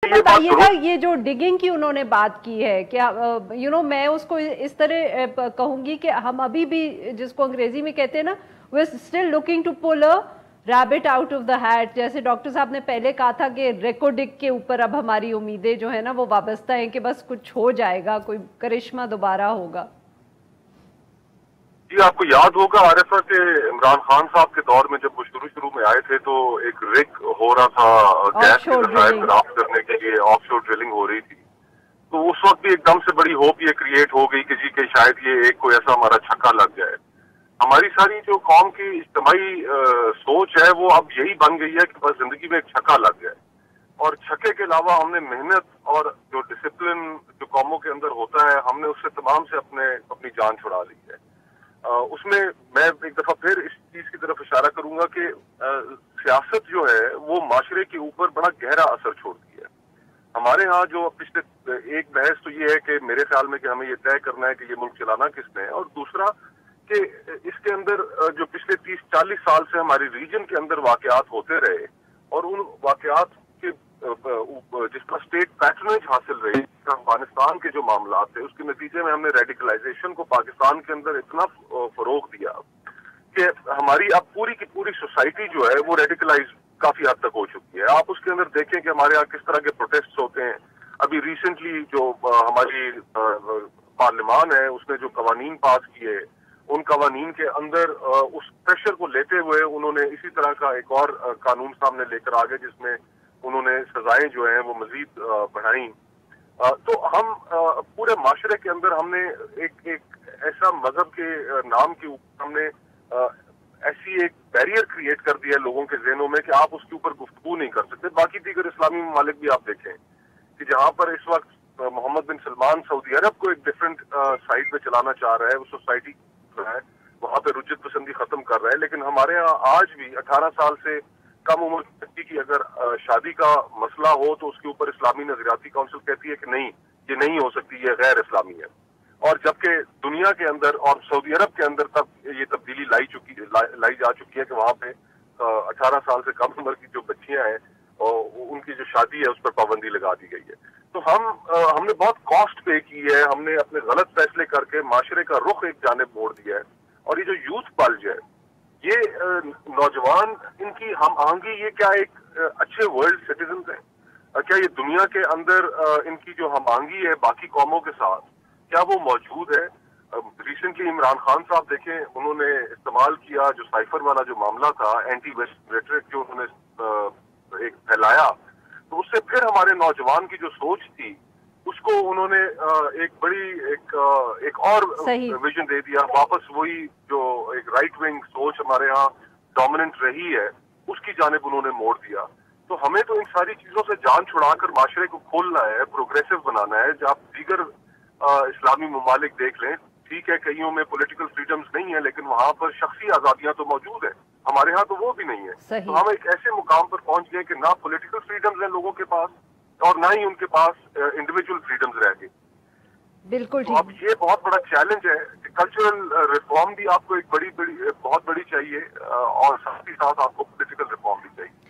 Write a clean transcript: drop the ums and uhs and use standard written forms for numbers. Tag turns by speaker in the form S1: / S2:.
S1: बताइएगा ये जो डिगिंग की उन्होंने बात की है क्या, मैं उसको इस तरह कहूंगी कि हम अभी भी, जिसको अंग्रेजी में कहते हैं ना, we are still looking to pull a rabbit out of the hat. जैसे डॉक्टर साहब ने पहले कहा था कि रेकोडिक के ऊपर अब हमारी उम्मीदें जो है ना वो वाबस्ता है कि बस कुछ हो जाएगा, कोई करिश्मा दोबारा होगा।
S2: जी, आपको याद होगा आरएफए के इमरान खान साहब के दौर में जब वो शुरू में आए थे तो एक रिग हो रहा था गैस के जखायर ड्राफ्ट करने के लिए, ऑफशोर ड्रिलिंग हो रही थी। तो उस वक्त भी एकदम से बड़ी होप ये क्रिएट हो गई कि जी के शायद ये एक कोई ऐसा हमारा छक्का लग जाए। हमारी सारी जो कौम की इज्तिमाई सोच है वो अब यही बन गई है कि बस जिंदगी में एक छक्का लग जाए, और छक्के के अलावा हमने मेहनत और जो डिसिप्लिन जो कौमों के अंदर होता है हमने उससे तमाम से अपनी जान छुड़ा ली है। उसमें मैं एक दफा फिर इस चीज की तरफ इशारा करूंगा कि सियासत जो है वो माशरे के ऊपर बड़ा गहरा असर छोड़ती है। हमारे यहाँ जो पिछले एक बहस तो ये है कि मेरे ख्याल में कि हमें ये तय करना है कि ये मुल्क चलाना किसने है, और दूसरा कि इसके अंदर जो पिछले 30-40 साल से हमारी रीजन के अंदर वाकयात होते रहे और उन वाकयात के जिसका स्टेट पैटर्नेज हासिल रही, अफगानिस्तान के जो मामला थे उसके नतीजे में हमने रेडिकलाइजेशन को पाकिस्तान के अंदर इतना फरोग दिया कि हमारी अब पूरी की पूरी सोसाइटी जो है वो रेडिकलाइज काफी हद तक हो चुकी है। आप उसके अंदर देखें कि हमारे यहाँ किस तरह के प्रोटेस्ट होते हैं। अभी रिसेंटली जो हमारी पार्लियामान है उसने जो कवानीन पास किए, उन कवानीन के अंदर उस प्रेशर को लेते हुए उन्होंने इसी तरह का एक और कानून सामने लेकर आ गए जिसमें उन्होंने सजाएं जो हैं वो मजीद बढ़ाई। तो हम पूरे माशरे के अंदर हमने एक ऐसा मजहब के नाम के ऊपर हमने ऐसी एक बैरियर क्रिएट कर दिया लोगों के ज़हनों में कि आप उसके ऊपर गुफ्तगू नहीं कर सकते। बाकी दीगर इस्लामी ममालिक भी आप देखें कि जहां पर इस वक्त मोहम्मद बिन सलमान सऊदी अरब को एक डिफरेंट साइड पे चलाना चाह रहा है, उस सोसाइटी है वहां पे रुज्जत पसंदी खत्म कर रहा है, लेकिन हमारे यहाँ आज भी 18 साल से कम उम्र की बच्ची की अगर शादी का मसला हो तो उसके ऊपर इस्लामी नजरियाती काउंसिल कहती है कि नहीं, ये नहीं हो सकती, ये गैर इस्लामी है। और जबकि दुनिया के अंदर और सऊदी अरब के अंदर तब ये तब्दीली लाई जा चुकी है कि वहां पे 18 साल से कम उम्र की जो बच्चियां हैं और उनकी जो शादी है उस पर पाबंदी लगा दी गई है। तो हमने बहुत कॉस्ट पे की है, हमने अपने गलत फैसले करके माशरे का रुख एक जानिब मोड़ दिया है। और ये जो यूथ पल्ज है, ये नौजवान, इनकी हम आहंगी, ये क्या एक अच्छे वर्ल्ड सिटीजन हैं? क्या ये दुनिया के अंदर इनकी जो हम आहंगी है बाकी कौमों के साथ, क्या वो मौजूद है? रिसेंटली इमरान खान साहब देखें, उन्होंने इस्तेमाल किया जो साइफर वाला जो मामला था, एंटी वेस्ट रेटरिक जो उन्होंने एक फैलाया, तो उससे फिर हमारे नौजवान की जो सोच थी उसको उन्होंने एक बड़ी एक और विजन दे दिया। वापस वही जो एक राइट विंग सोच हमारे यहाँ डोमिनेंट रही है उसकी जानिब उन्होंने मोड़ दिया। तो हमें तो इन सारी चीजों से जान छुड़ाकर माशरे को खोलना है, प्रोग्रेसिव बनाना है। जब आप दीगर इस्लामी ममालिक देख लें, ठीक है कईयों में पॉलिटिकल फ्रीडम्स नहीं है लेकिन वहां पर शख्सी आजादियां तो मौजूद है, हमारे यहाँ तो वो भी नहीं है। तो हम एक ऐसे मुकाम पर पहुंच गए कि ना पॉलिटिकल फ्रीडम्स है लोगों के पास और ना ही उनके पास इंडिविजुअल फ्रीडम्स रह गई।
S1: बिल्कुल।
S2: तो अब ये बहुत बड़ा चैलेंज है कि कल्चरल रिफॉर्म भी आपको एक बहुत बड़ी चाहिए और साथ ही साथ आपको पॉलिटिकल रिफॉर्म भी चाहिए।